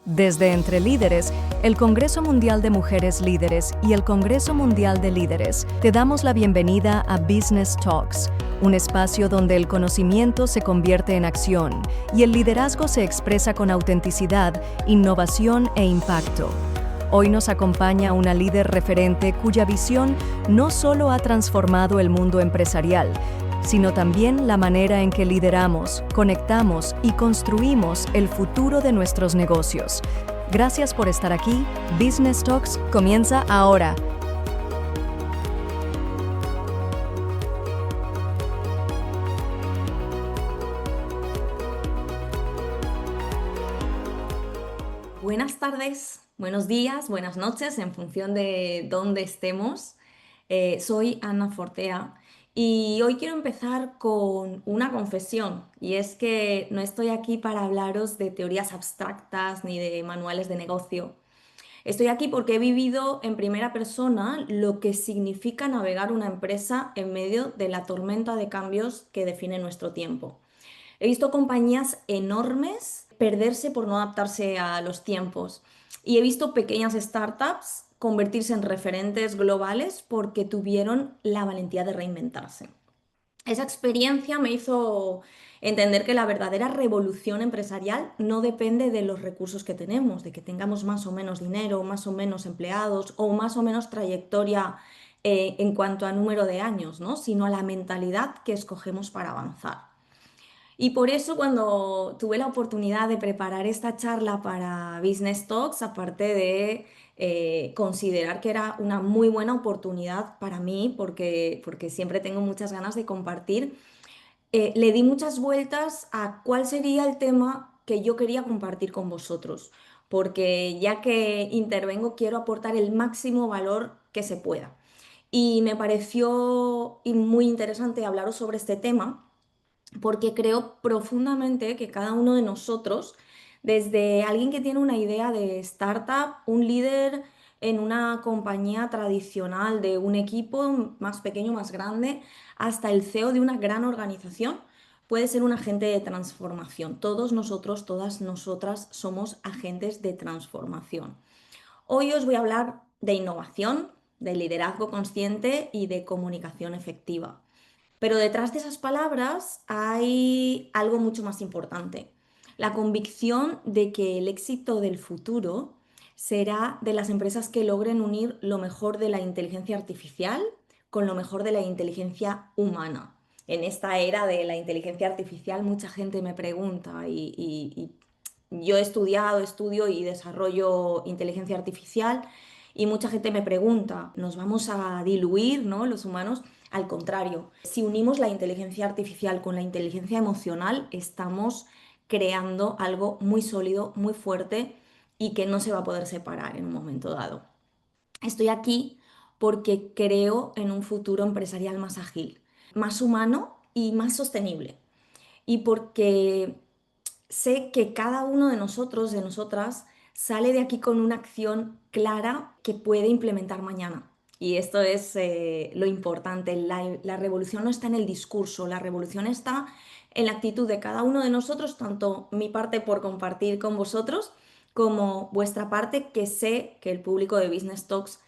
Desde Entre Líderes, el Congreso Mundial de Mujeres Líderes y el Congreso Mundial de Líderes, te damos la bienvenida a Business Talks, un espacio donde el conocimiento se convierte en acción y el liderazgo se expresa con autenticidad, innovación e impacto. Hoy nos acompaña una líder referente cuya visión no solo ha transformado el mundo empresarial, sino también la manera en que lideramos, conectamos y construimos el futuro de nuestros negocios. Gracias por estar aquí. Business Talks comienza ahora. Buenas tardes, buenos días, buenas noches, en función de dónde estemos. Soy Ana Fortea y hoy quiero empezar con una confesión, y es que no estoy aquí para hablaros de teorías abstractas ni de manuales de negocio. Estoy aquí porque he vivido en primera persona lo que significa navegar una empresa en medio de la tormenta de cambios que define nuestro tiempo. He visto compañías enormes perderse por no adaptarse a los tiempos, y he visto pequeñas startups convertirse en referentes globales porque tuvieron la valentía de reinventarse. Esa experiencia me hizo entender que la verdadera revolución empresarial no depende de los recursos que tenemos, de que tengamos más o menos dinero, más o menos empleados o más o menos trayectoria en cuanto a número de años, ¿no? Sino a la mentalidad que escogemos para avanzar. Y por eso, cuando tuve la oportunidad de preparar esta charla para Business Talks, aparte de considerar que era una muy buena oportunidad para mí, porque siempre tengo muchas ganas de compartir, le di muchas vueltas a cuál sería el tema que yo quería compartir con vosotros, porque ya que intervengo quiero aportar el máximo valor que se pueda. Y me pareció muy interesante hablaros sobre este tema porque creo profundamente que cada uno de nosotros, desde alguien que tiene una idea de startup, un líder en una compañía tradicional de un equipo más pequeño, más grande, hasta el CEO de una gran organización, puede ser un agente de transformación. Todos nosotros, todas nosotras somos agentes de transformación. Hoy os voy a hablar de innovación, de liderazgo consciente y de comunicación efectiva. Pero detrás de esas palabras hay algo mucho más importante: la convicción de que el éxito del futuro será de las empresas que logren unir lo mejor de la inteligencia artificial con lo mejor de la inteligencia humana. En esta era de la inteligencia artificial, mucha gente me pregunta y yo he estudiado, estudio y desarrollo inteligencia artificial, y mucha gente me pregunta, ¿nos vamos a diluir, ¿no, los humanos? Al contrario, si unimos la inteligencia artificial con la inteligencia emocional, estamos creando algo muy sólido, muy fuerte y que no se va a poder separar en un momento dado. Estoy aquí porque creo en un futuro empresarial más ágil, más humano y más sostenible. Y porque sé que cada uno de nosotros, de nosotras, sale de aquí con una acción clara que puede implementar mañana. Y esto es lo importante. La revolución no está en el discurso, la revolución está en la actitud de cada uno de nosotros, tanto mi parte por compartir con vosotros, como vuestra parte, que sé que el público de Business Talks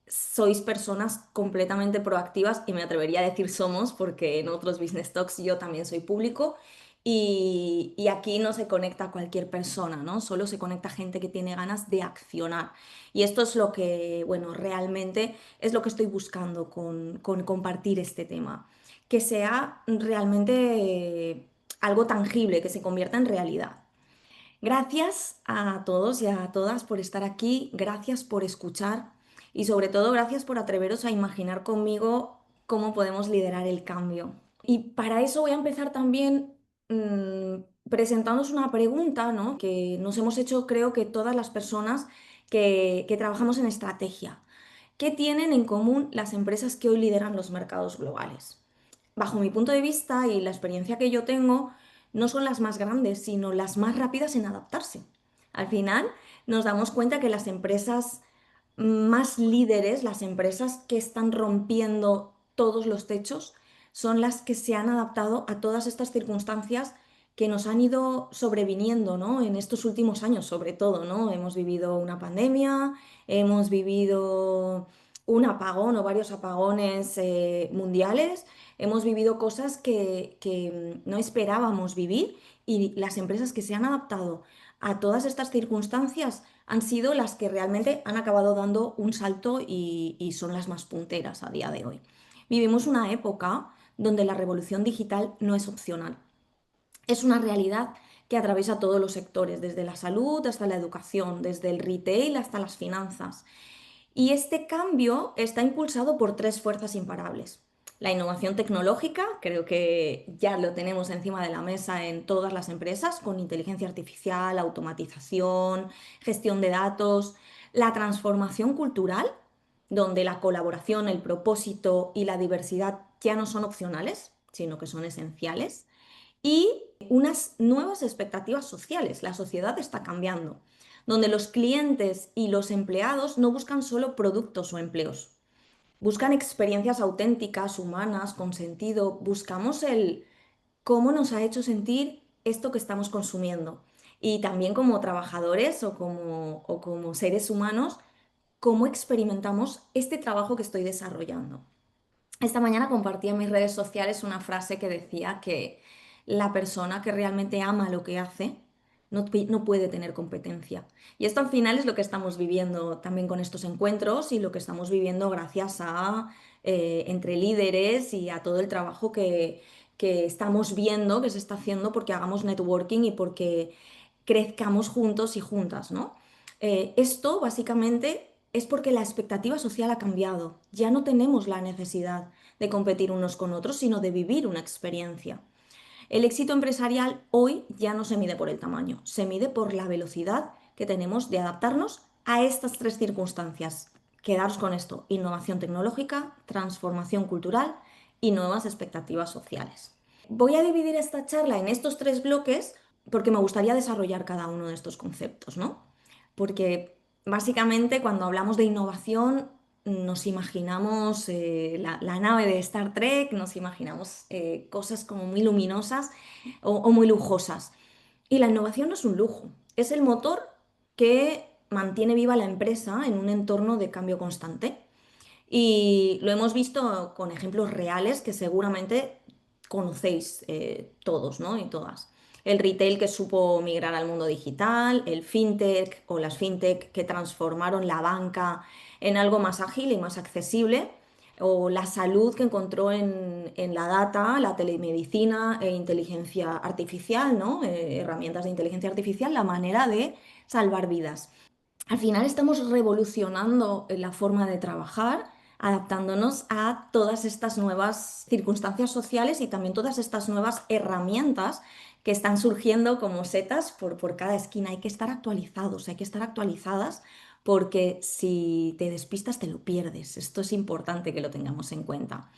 sois personas completamente proactivas, y me atrevería a decir somos, porque en otros Business Talks yo también soy público, y aquí no se conecta cualquier persona, ¿no? Solo se conecta gente que tiene ganas de accionar. Y esto es lo que, bueno, realmente es lo que estoy buscando con compartir este tema, que sea realmente algo tangible, que se convierta en realidad. Gracias a todos y a todas por estar aquí, gracias por escuchar y sobre todo gracias por atreveros a imaginar conmigo cómo podemos liderar el cambio. Y para eso voy a empezar también presentándoos una pregunta, ¿no?, que nos hemos hecho, creo que todas las personas que trabajamos en estrategia. ¿Qué tienen en común las empresas que hoy lideran los mercados globales? Bajo mi punto de vista y la experiencia que yo tengo, no son las más grandes, sino las más rápidas en adaptarse. Al final, nos damos cuenta que las empresas más líderes, las empresas que están rompiendo todos los techos, son las que se han adaptado a todas estas circunstancias que nos han ido sobreviniendo, ¿no? En estos últimos años, sobre todo, ¿no? Hemos vivido una pandemia, hemos vivido un apagón o varios apagones mundiales, hemos vivido cosas que no esperábamos vivir y las empresas que se han adaptado a todas estas circunstancias han sido las que realmente han acabado dando un salto y son las más punteras a día de hoy. Vivimos una época donde la revolución digital no es opcional. Es una realidad que atraviesa todos los sectores, desde la salud hasta la educación, desde el retail hasta las finanzas. Y este cambio está impulsado por tres fuerzas imparables. La innovación tecnológica, creo que ya lo tenemos encima de la mesa en todas las empresas, con inteligencia artificial, automatización, gestión de datos. La transformación cultural, donde la colaboración, el propósito y la diversidad ya no son opcionales, sino que son esenciales. Y unas nuevas expectativas sociales. La sociedad está cambiando, donde los clientes y los empleados no buscan solo productos o empleos, buscan experiencias auténticas, humanas, con sentido. Buscamos el cómo nos ha hecho sentir esto que estamos consumiendo. Y también como trabajadores o como seres humanos, cómo experimentamos este trabajo que estoy desarrollando. Esta mañana compartí en mis redes sociales una frase que decía que la persona que realmente ama lo que hace no puede tener competencia. Y esto al final es lo que estamos viviendo también con estos encuentros y lo que estamos viviendo gracias a entre líderes y a todo el trabajo que estamos viendo que se está haciendo porque hagamos networking y porque crezcamos juntos y juntas, ¿no? Esto básicamente es porque la expectativa social ha cambiado. Ya no tenemos la necesidad de competir unos con otros, sino de vivir una experiencia. El éxito empresarial hoy ya no se mide por el tamaño, se mide por la velocidad que tenemos de adaptarnos a estas tres circunstancias. Quedaros con esto: innovación tecnológica, transformación cultural y nuevas expectativas sociales. Voy a dividir esta charla en estos tres bloques porque me gustaría desarrollar cada uno de estos conceptos, ¿no? Porque básicamente cuando hablamos de innovación nos imaginamos la nave de Star Trek, nos imaginamos cosas como muy luminosas o muy lujosas. Y la innovación no es un lujo, es el motor que mantiene viva la empresa en un entorno de cambio constante. Y lo hemos visto con ejemplos reales que seguramente conocéis todos, ¿no? Y todas. El retail que supo migrar al mundo digital, el fintech o las fintech que transformaron la banca en algo más ágil y más accesible, o la salud que encontró en la data, la telemedicina e inteligencia artificial, ¿no? Herramientas de inteligencia artificial, la manera de salvar vidas. Al final estamos revolucionando la forma de trabajar, adaptándonos a todas estas nuevas circunstancias sociales y también todas estas nuevas herramientas que están surgiendo como setas por cada esquina. Hay que estar actualizados, hay que estar actualizadas porque si te despistas te lo pierdes. Esto es importante que lo tengamos en cuenta.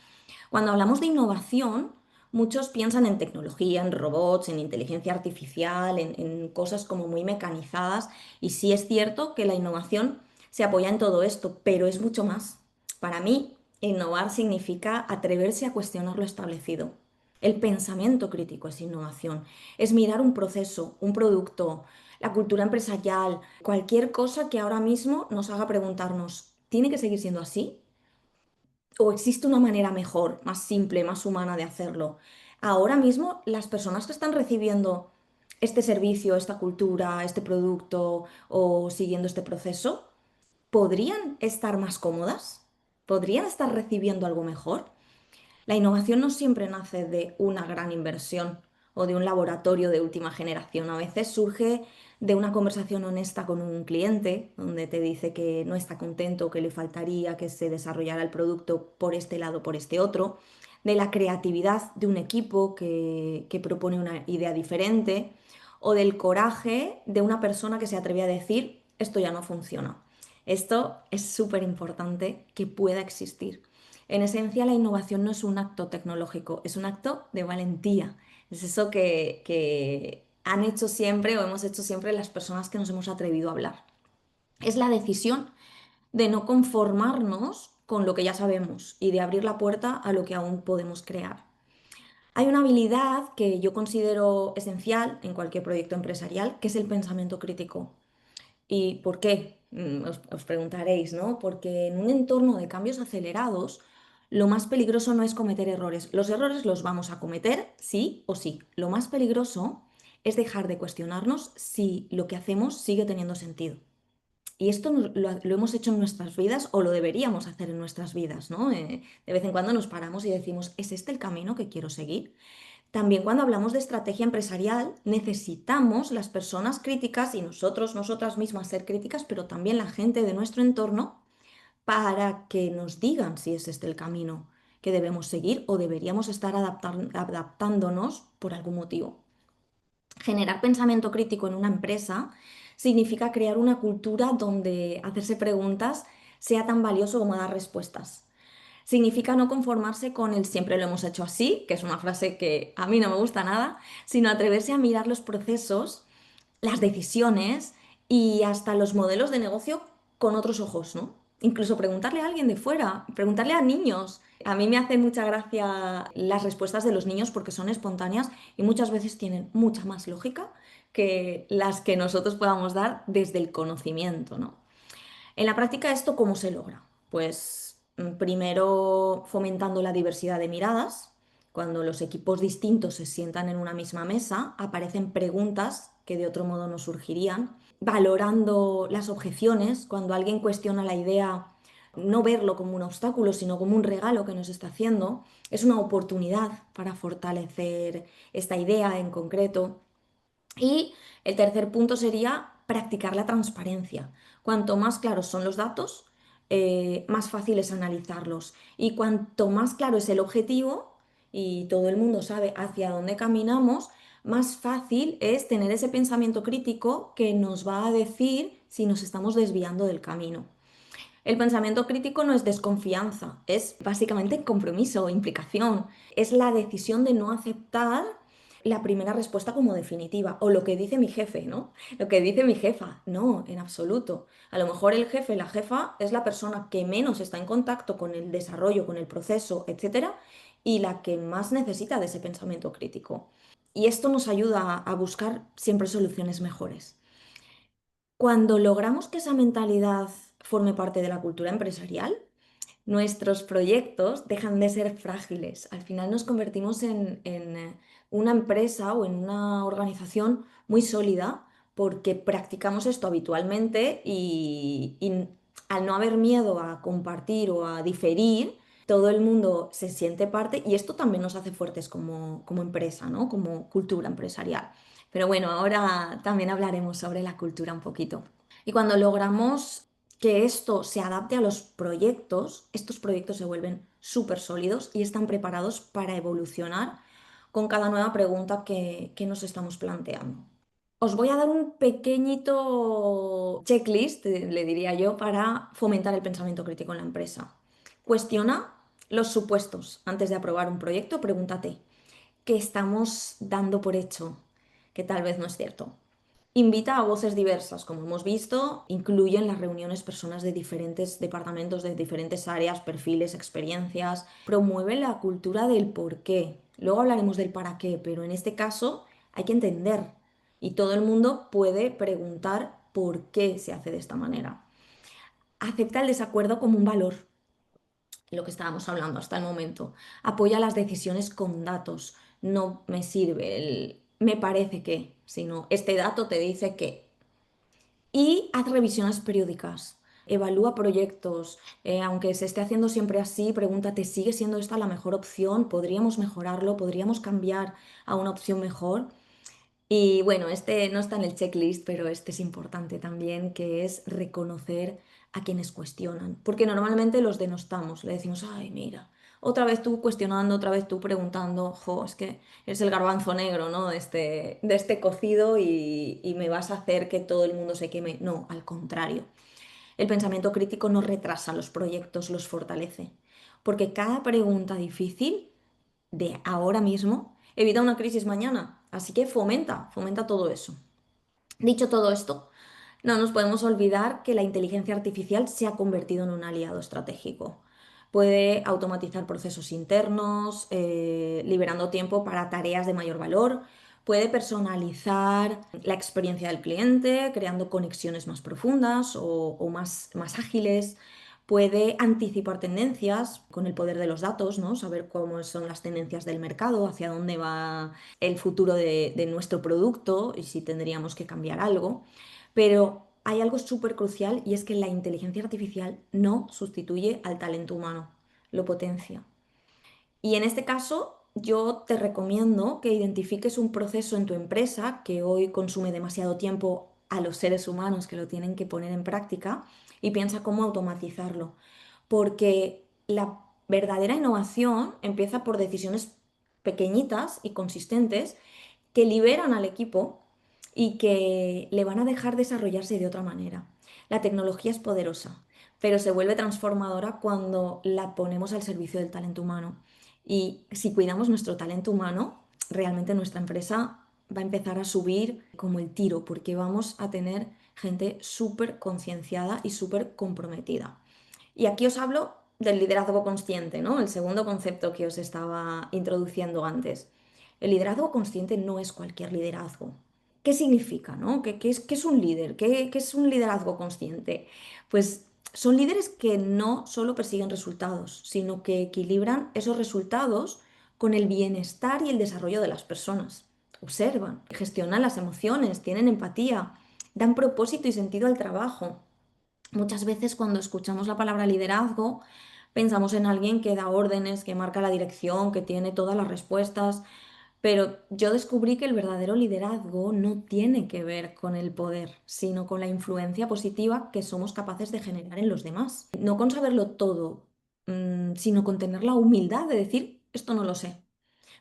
Cuando hablamos de innovación, muchos piensan en tecnología, en robots, en inteligencia artificial, en cosas como muy mecanizadas. Y sí es cierto que la innovación se apoya en todo esto, pero es mucho más. Para mí, innovar significa atreverse a cuestionar lo establecido. El pensamiento crítico es innovación. Es mirar un proceso, un producto, la cultura empresarial, cualquier cosa que ahora mismo nos haga preguntarnos, ¿tiene que seguir siendo así? ¿O existe una manera mejor, más simple, más humana de hacerlo? Ahora mismo las personas que están recibiendo este servicio, esta cultura, este producto o siguiendo este proceso, ¿podrían estar más cómodas? ¿Podrían estar recibiendo algo mejor? La innovación no siempre nace de una gran inversión o de un laboratorio de última generación. A veces surge de una conversación honesta con un cliente, donde te dice que no está contento, que le faltaría que se desarrollara el producto por este lado, por este otro, de la creatividad de un equipo que propone una idea diferente, o del coraje de una persona que se atreve a decir, esto ya no funciona. Esto es súper importante que pueda existir. En esencia, la innovación no es un acto tecnológico, es un acto de valentía. Es eso que han hecho siempre o hemos hecho siempre las personas que nos hemos atrevido a hablar. Es la decisión de no conformarnos con lo que ya sabemos y de abrir la puerta a lo que aún podemos crear. Hay una habilidad que yo considero esencial en cualquier proyecto empresarial, que es el pensamiento crítico. ¿Y por qué? Os preguntaréis, ¿no? Porque en un entorno de cambios acelerados, lo más peligroso no es cometer errores. Los errores los vamos a cometer sí o sí. Lo más peligroso es dejar de cuestionarnos si lo que hacemos sigue teniendo sentido. Y esto lo hemos hecho en nuestras vidas o lo deberíamos hacer en nuestras vidas, ¿no? De vez en cuando nos paramos y decimos, ¿es este el camino que quiero seguir? También cuando hablamos de estrategia empresarial, necesitamos las personas críticas y nosotros, nosotras mismas ser críticas, pero también la gente de nuestro entorno para que nos digan si es este el camino que debemos seguir o deberíamos estar adaptándonos por algún motivo. Generar pensamiento crítico en una empresa significa crear una cultura donde hacerse preguntas sea tan valioso como dar respuestas. Significa no conformarse con el siempre lo hemos hecho así, que es una frase que a mí no me gusta nada, sino atreverse a mirar los procesos, las decisiones y hasta los modelos de negocio con otros ojos, ¿no? Incluso preguntarle a alguien de fuera, preguntarle a niños. A mí me hace mucha gracia las respuestas de los niños porque son espontáneas y muchas veces tienen mucha más lógica que las que nosotros podamos dar desde el conocimiento, ¿no? En la práctica, ¿esto cómo se logra? Pues primero fomentando la diversidad de miradas. Cuando los equipos distintos se sientan en una misma mesa, aparecen preguntas que de otro modo no surgirían. Valorando las objeciones, cuando alguien cuestiona la idea, no verlo como un obstáculo, sino como un regalo que nos está haciendo, es una oportunidad para fortalecer esta idea en concreto. Y el tercer punto sería practicar la transparencia. Cuanto más claros son los datos, más fácil es analizarlos. Y cuanto más claro es el objetivo y todo el mundo sabe hacia dónde caminamos, más fácil es tener ese pensamiento crítico que nos va a decir si nos estamos desviando del camino. El pensamiento crítico no es desconfianza, es básicamente compromiso, implicación. Es la decisión de no aceptar la primera respuesta como definitiva o lo que dice mi jefe, ¿no? Lo que dice mi jefa. No, en absoluto. A lo mejor el jefe, la jefa es la persona que menos está en contacto con el desarrollo, con el proceso, etcétera, y la que más necesita de ese pensamiento crítico. Y esto nos ayuda a buscar siempre soluciones mejores. Cuando logramos que esa mentalidad forme parte de la cultura empresarial, nuestros proyectos dejan de ser frágiles. Al final nos convertimos en una empresa o en una organización muy sólida porque practicamos esto habitualmente y al no haber miedo a compartir o a diferir, todo el mundo se siente parte y esto también nos hace fuertes como empresa, ¿no? Como cultura empresarial. Pero bueno, ahora también hablaremos sobre la cultura un poquito. Y cuando logramos que esto se adapte a los proyectos, estos proyectos se vuelven súper sólidos y están preparados para evolucionar con cada nueva pregunta que nos estamos planteando. Os voy a dar un pequeñito checklist, le diría yo, para fomentar el pensamiento crítico en la empresa. Cuestiona los supuestos. Antes de aprobar un proyecto, pregúntate, ¿qué estamos dando por hecho? Que tal vez no es cierto. Invita a voces diversas, como hemos visto, incluye en las reuniones personas de diferentes departamentos, de diferentes áreas, perfiles, experiencias, promueve la cultura del por qué. Luego hablaremos del para qué, pero en este caso hay que entender y todo el mundo puede preguntar por qué se hace de esta manera. Acepta el desacuerdo como un valor, lo que estábamos hablando hasta el momento. Apoya las decisiones con datos. No me sirve el me parece que, sino este dato te dice que. Y haz revisiones periódicas. Evalúa proyectos. Aunque se esté haciendo siempre así, pregúntate, ¿sigue siendo esta la mejor opción? ¿Podríamos mejorarlo? ¿Podríamos cambiar a una opción mejor? Y bueno, este no está en el checklist, pero este es importante también, que es reconocer a quienes cuestionan. Porque normalmente los denostamos, le decimos, ay, mira, otra vez tú cuestionando, otra vez tú preguntando, jo, es que eres el garbanzo negro, ¿no? De este cocido y me vas a hacer que todo el mundo se queme. No, al contrario. El pensamiento crítico no retrasa los proyectos, los fortalece. Porque cada pregunta difícil de ahora mismo evita una crisis mañana. Así que fomenta todo eso. Dicho todo esto, no nos podemos olvidar que la inteligencia artificial se ha convertido en un aliado estratégico. puede automatizar procesos internos, liberando tiempo para tareas de mayor valor, puede personalizar la experiencia del cliente, creando conexiones más profundas o más ágiles. Puede anticipar tendencias con el poder de los datos, ¿no? Saber cómo son las tendencias del mercado, hacia dónde va el futuro de nuestro producto y si tendríamos que cambiar algo. Pero hay algo súper crucial y es que la inteligencia artificial no sustituye al talento humano, lo potencia. Y en este caso, yo te recomiendo que identifiques un proceso en tu empresa que hoy consume demasiado tiempo a los seres humanos que lo tienen que poner en práctica y piensa cómo automatizarlo. Porque la verdadera innovación empieza por decisiones pequeñitas y consistentes que liberan al equipo y que le van a dejar desarrollarse de otra manera. La tecnología es poderosa, pero se vuelve transformadora cuando la ponemos al servicio del talento humano. Y si cuidamos nuestro talento humano, realmente nuestra empresa va a empezar a subir como el tiro, porque vamos a tener gente súper concienciada y súper comprometida. Y aquí os hablo del liderazgo consciente, ¿no? El segundo concepto que os estaba introduciendo antes. El liderazgo consciente no es cualquier liderazgo. ¿Qué significa, no? ¿Qué es un líder? ¿Qué es un liderazgo consciente? Pues son líderes que no solo persiguen resultados, sino que equilibran esos resultados con el bienestar y el desarrollo de las personas. Observan, gestionan las emociones, tienen empatía, dan propósito y sentido al trabajo. Muchas veces cuando escuchamos la palabra liderazgo, pensamos en alguien que da órdenes, que marca la dirección, que tiene todas las respuestas, pero yo descubrí que el verdadero liderazgo no tiene que ver con el poder, sino con la influencia positiva que somos capaces de generar en los demás. No con saberlo todo, sino con tener la humildad de decir, esto no lo sé,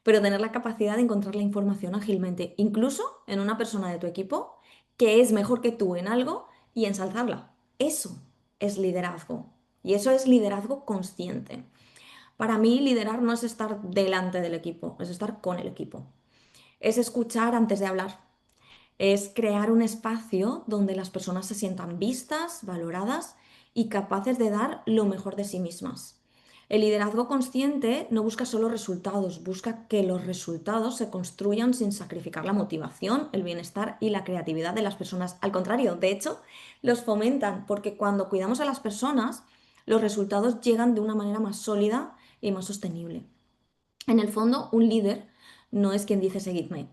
pero tener la capacidad de encontrar la información ágilmente, incluso en una persona de tu equipo que es mejor que tú en algo y ensalzarla. Eso es liderazgo y eso es liderazgo consciente. Para mí, liderar no es estar delante del equipo, es estar con el equipo. Es escuchar antes de hablar. Es crear un espacio donde las personas se sientan vistas, valoradas y capaces de dar lo mejor de sí mismas. El liderazgo consciente no busca solo resultados, busca que los resultados se construyan sin sacrificar la motivación, el bienestar y la creatividad de las personas. Al contrario, de hecho, los fomentan porque cuando cuidamos a las personas, los resultados llegan de una manera más sólida y más sostenible. En el fondo, un líder no es quien dice seguidme,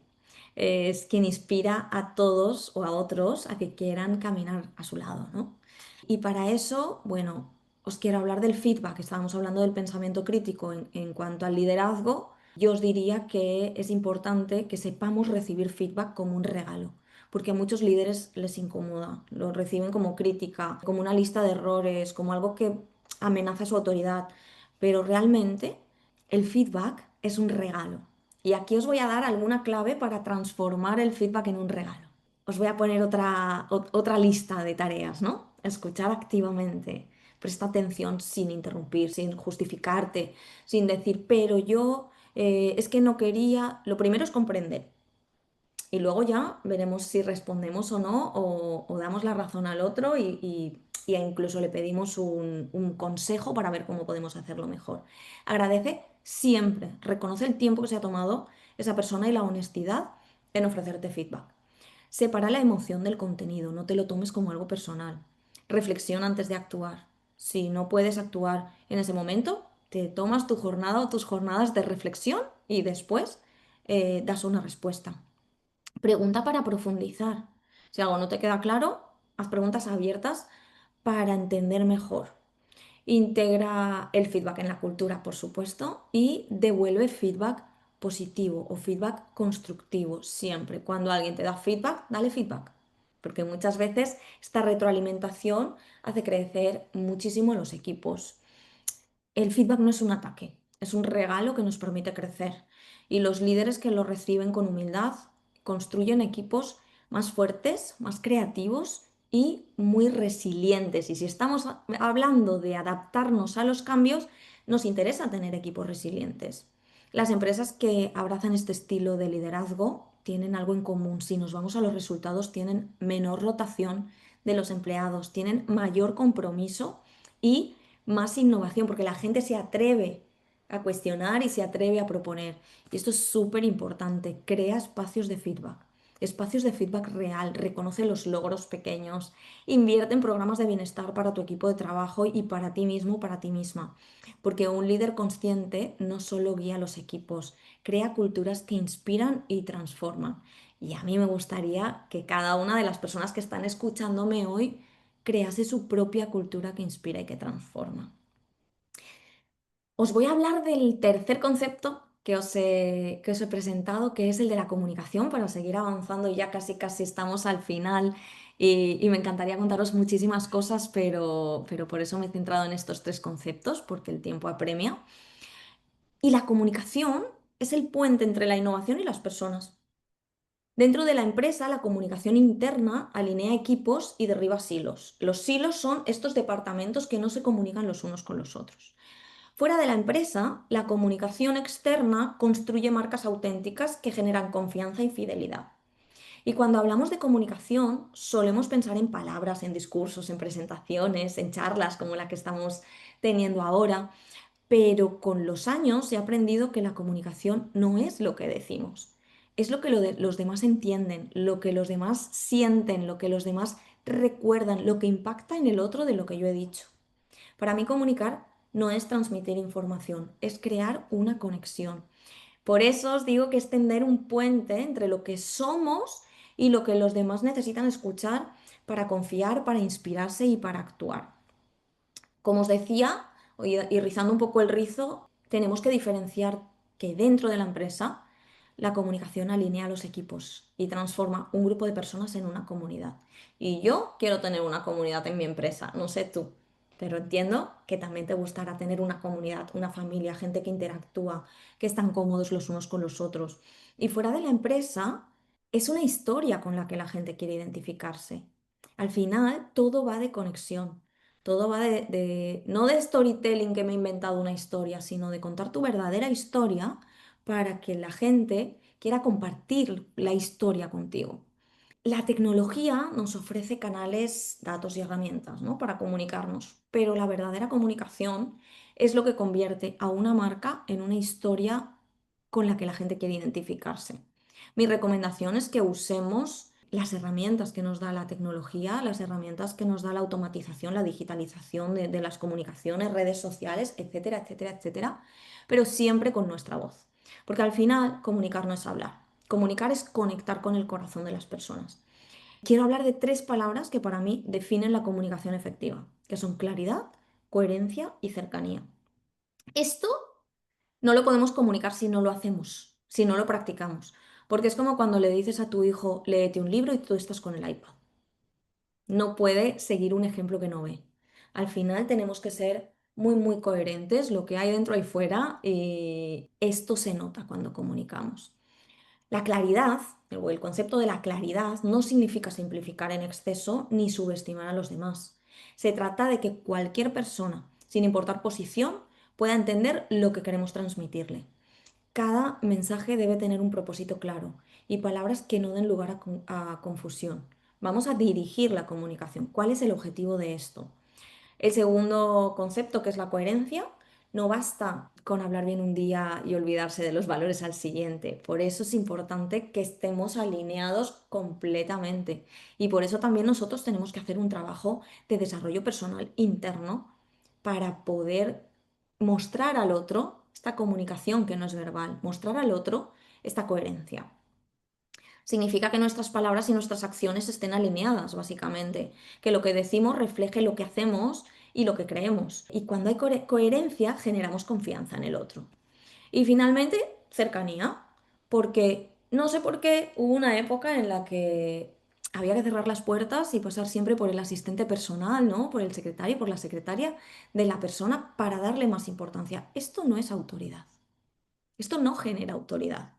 es quien inspira a todos o a otros a que quieran caminar a su lado, ¿no? Y para eso, bueno, os quiero hablar del feedback. Estábamos hablando del pensamiento crítico en cuanto al liderazgo. Yo os diría que es importante que sepamos recibir feedback como un regalo, porque a muchos líderes les incomoda, lo reciben como crítica, como una lista de errores, como algo que amenaza su autoridad, pero realmente el feedback es un regalo. Y aquí os voy a dar alguna clave para transformar el feedback en un regalo. Os voy a poner otra lista de tareas, ¿no? Escuchar activamente. Presta atención sin interrumpir, sin justificarte, sin decir, pero yo es que no quería. Lo primero es comprender. Y luego ya veremos si respondemos o no, o damos la razón al otro y incluso le pedimos un consejo para ver cómo podemos hacerlo mejor. Agradece siempre, reconoce el tiempo que se ha tomado esa persona y la honestidad en ofrecerte feedback. Separa la emoción del contenido, no te lo tomes como algo personal. Reflexiona antes de actuar. Si no puedes actuar en ese momento, te tomas tu jornada o tus jornadas de reflexión y después das una respuesta. Pregunta para profundizar. Si algo no te queda claro, haz preguntas abiertas para entender mejor. Integra el feedback en la cultura, por supuesto, y devuelve feedback positivo o feedback constructivo siempre. Cuando alguien te da feedback, dale feedback. Porque muchas veces esta retroalimentación hace crecer muchísimo a los equipos. El feedback no es un ataque, es un regalo que nos permite crecer. Y los líderes que lo reciben con humildad construyen equipos más fuertes, más creativos y muy resilientes. Y si estamos hablando de adaptarnos a los cambios, nos interesa tener equipos resilientes. Las empresas que abrazan este estilo de liderazgo tienen algo en común. Si nos vamos a los resultados, tienen menor rotación de los empleados, tienen mayor compromiso y más innovación, porque la gente se atreve a cuestionar y se atreve a proponer. Y esto es súper importante. Crea espacios de feedback real, reconoce los logros pequeños, invierte en programas de bienestar para tu equipo de trabajo y para ti mismo, para ti misma. Porque un líder consciente no solo guía a los equipos, crea culturas que inspiran y transforman. Y a mí me gustaría que cada una de las personas que están escuchándome hoy crease su propia cultura que inspira y que transforma. Os voy a hablar del tercer concepto que os he presentado, que es el de la comunicación, para seguir avanzando. Ya casi casi estamos al final y me encantaría contaros muchísimas cosas, pero por eso me he centrado en estos tres conceptos, porque el tiempo apremia. Y la comunicación es el puente entre la innovación y las personas. Dentro de la empresa, la comunicación interna alinea equipos y derriba silos. Los silos son estos departamentos que no se comunican los unos con los otros. Fuera de la empresa, la comunicación externa construye marcas auténticas que generan confianza y fidelidad. Y cuando hablamos de comunicación, solemos pensar en palabras, en discursos, en presentaciones, en charlas como la que estamos teniendo ahora, pero con los años he aprendido que la comunicación no es lo que decimos, es lo que los demás entienden, lo que los demás sienten, lo que los demás recuerdan, lo que impacta en el otro de lo que yo he dicho. Para mí comunicar no es transmitir información, es crear una conexión. Por eso os digo que es tender un puente entre lo que somos y lo que los demás necesitan escuchar para confiar, para inspirarse y para actuar. Como os decía, y rizando un poco el rizo, tenemos que diferenciar que dentro de la empresa la comunicación alinea a los equipos y transforma un grupo de personas en una comunidad. Y yo quiero tener una comunidad en mi empresa, no sé tú, pero entiendo que también te gustará tener una comunidad, una familia, gente que interactúa, que están cómodos los unos con los otros. Y fuera de la empresa, es una historia con la que la gente quiere identificarse. Al final, todo va de conexión. Todo va no de storytelling que me he inventado una historia, sino de contar tu verdadera historia para que la gente quiera compartir la historia contigo. La tecnología nos ofrece canales, datos y herramientas, ¿no? Para comunicarnos, pero la verdadera comunicación es lo que convierte a una marca en una historia con la que la gente quiere identificarse. Mi recomendación es que usemos las herramientas que nos da la tecnología, las herramientas que nos da la automatización, la digitalización de las comunicaciones, redes sociales, etcétera, etcétera, etcétera, pero siempre con nuestra voz. Porque al final comunicar no es hablar, comunicar es conectar con el corazón de las personas. Quiero hablar de tres palabras que para mí definen la comunicación efectiva, que son claridad, coherencia y cercanía. Esto no lo podemos comunicar si no lo hacemos, si no lo practicamos, porque es como cuando le dices a tu hijo, léete un libro y tú estás con el iPad. No puede seguir un ejemplo que no ve. Al final tenemos que ser muy, muy coherentes, lo que hay dentro y fuera, y esto se nota cuando comunicamos. La claridad, o el concepto de la claridad, no significa simplificar en exceso ni subestimar a los demás. Se trata de que cualquier persona, sin importar posición, pueda entender lo que queremos transmitirle. Cada mensaje debe tener un propósito claro y palabras que no den lugar a confusión. Vamos a dirigir la comunicación. ¿Cuál es el objetivo de esto? El segundo concepto, que es la coherencia, no basta con hablar bien un día y olvidarse de los valores al siguiente. Por eso es importante que estemos alineados completamente. Y por eso también nosotros tenemos que hacer un trabajo de desarrollo personal interno para poder mostrar al otro esta comunicación que no es verbal, mostrar al otro esta coherencia. Significa que nuestras palabras y nuestras acciones estén alineadas, básicamente, que lo que decimos refleje lo que hacemos y lo que creemos. Y cuando hay coherencia, generamos confianza en el otro. Y finalmente, cercanía, porque no sé por qué hubo una época en la que había que cerrar las puertas y pasar siempre por el asistente personal, ¿no? Por el secretario, por la secretaria de la persona para darle más importancia. Esto no es autoridad. Esto no genera autoridad.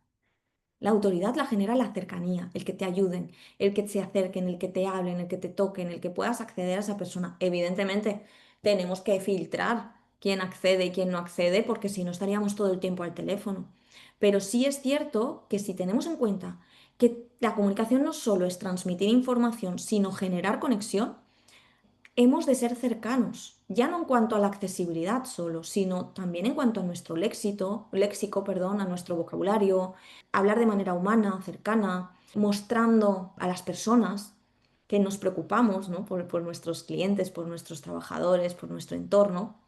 La autoridad la genera la cercanía, el que te ayuden, el que se acerquen, el que te hablen, el que te toquen, el que puedas acceder a esa persona. Evidentemente, tenemos que filtrar quién accede y quién no accede, porque si no estaríamos todo el tiempo al teléfono. Pero sí es cierto que si tenemos en cuenta que la comunicación no solo es transmitir información, sino generar conexión, Hemos de ser cercanos, ya no en cuanto a la accesibilidad solo, sino también en cuanto a nuestro léxico, perdón, a nuestro vocabulario, hablar de manera humana, cercana, mostrando a las personas que nos preocupamos, ¿no? por nuestros clientes, por nuestros trabajadores, por nuestro entorno.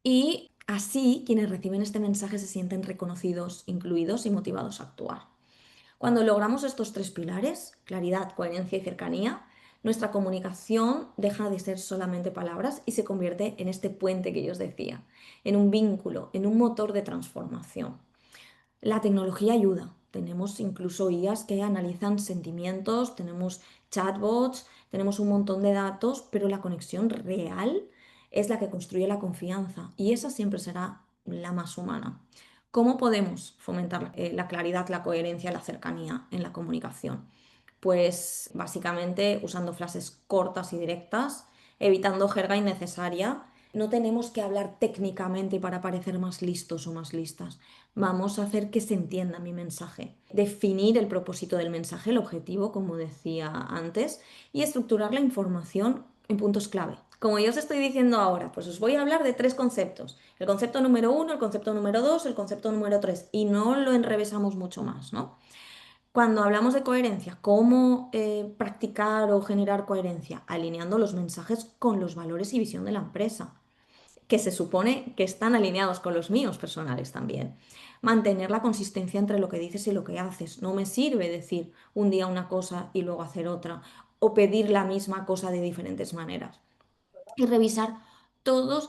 Y así quienes reciben este mensaje se sienten reconocidos, incluidos y motivados a actuar. Cuando logramos estos tres pilares, claridad, coherencia y cercanía, nuestra comunicación deja de ser solamente palabras y se convierte en este puente que yo os decía, en un vínculo, en un motor de transformación. La tecnología ayuda. Tenemos incluso IAs que analizan sentimientos, tenemos chatbots, tenemos un montón de datos, pero la conexión real es la que construye la confianza y esa siempre será la más humana. ¿Cómo podemos fomentar la claridad, la coherencia, la cercanía en la comunicación? Pues básicamente usando frases cortas y directas, evitando jerga innecesaria. No tenemos que hablar técnicamente para parecer más listos o más listas. Vamos a hacer que se entienda mi mensaje. Definir el propósito del mensaje, el objetivo, como decía antes, y estructurar la información en puntos clave. Como yo os estoy diciendo ahora, pues os voy a hablar de tres conceptos. El concepto número uno, el concepto número dos, el concepto número tres. Y no lo enrevesamos mucho más, ¿no? Cuando hablamos de coherencia, ¿cómo practicar o generar coherencia? Alineando los mensajes con los valores y visión de la empresa, que se supone que están alineados con los míos personales también. Mantener la consistencia entre lo que dices y lo que haces. No me sirve decir un día una cosa y luego hacer otra, o pedir la misma cosa de diferentes maneras. Y revisar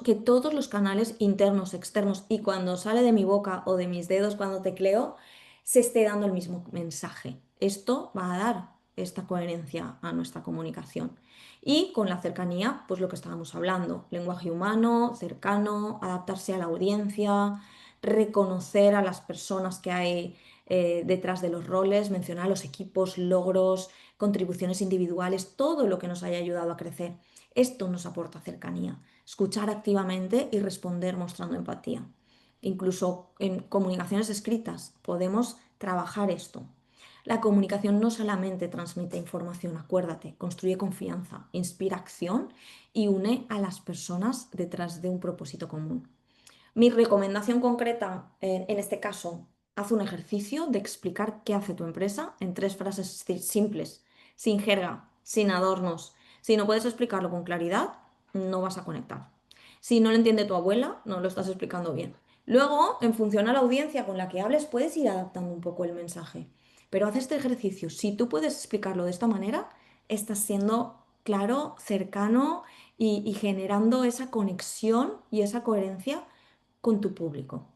que todos los canales internos, externos y cuando sale de mi boca o de mis dedos cuando tecleo, se esté dando el mismo mensaje. Esto va a dar esta coherencia a nuestra comunicación. Y con la cercanía, pues lo que estábamos hablando, lenguaje humano, cercano, adaptarse a la audiencia, reconocer a las personas que hay detrás de los roles, mencionar los equipos, logros, contribuciones individuales, todo lo que nos haya ayudado a crecer. Esto nos aporta cercanía, escuchar activamente y responder mostrando empatía. Incluso en comunicaciones escritas podemos trabajar esto. La comunicación no solamente transmite información, acuérdate, construye confianza, inspira acción y une a las personas detrás de un propósito común. Mi recomendación concreta en este caso, haz un ejercicio de explicar qué hace tu empresa en tres frases simples, sin jerga, sin adornos. Si no puedes explicarlo con claridad, no vas a conectar. Si no lo entiende tu abuela, no lo estás explicando bien. Luego, en función a la audiencia con la que hables, puedes ir adaptando un poco el mensaje. Pero haz este ejercicio. Si tú puedes explicarlo de esta manera, estás siendo claro, cercano y generando esa conexión y esa coherencia con tu público.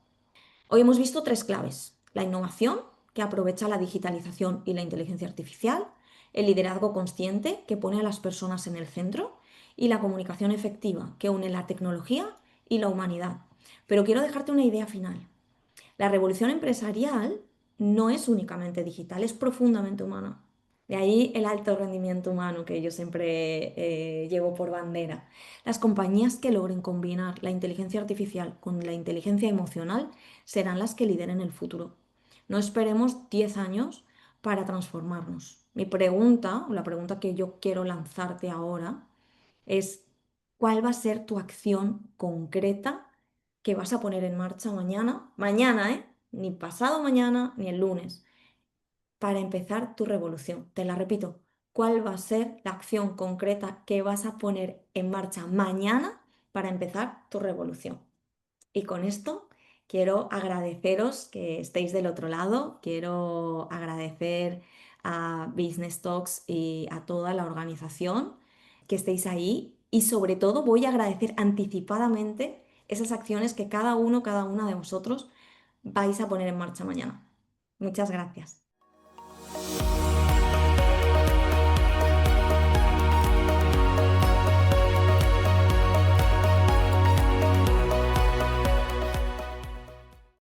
Hoy hemos visto tres claves. La innovación, que aprovecha la digitalización y la inteligencia artificial, el liderazgo consciente, que pone a las personas en el centro, y la comunicación efectiva, que une la tecnología y la humanidad. Pero quiero dejarte una idea final. La revolución empresarial no es únicamente digital, es profundamente humana. De ahí el alto rendimiento humano que yo siempre llevo por bandera. Las compañías que logren combinar la inteligencia artificial con la inteligencia emocional serán las que lideren el futuro. No esperemos 10 años para transformarnos. Mi pregunta, o la pregunta que yo quiero lanzarte ahora, es ¿cuál va a ser tu acción concreta que vas a poner en marcha mañana? Mañana, ¿eh? Ni pasado mañana, ni el lunes, para empezar tu revolución. Te la repito, ¿cuál va a ser la acción concreta que vas a poner en marcha mañana para empezar tu revolución? Y con esto quiero agradeceros que estéis del otro lado, quiero agradecer a Business Talks y a toda la organización que estéis ahí y sobre todo voy a agradecer anticipadamente esas acciones que cada uno, cada una de vosotros vais a poner en marcha mañana. Muchas gracias.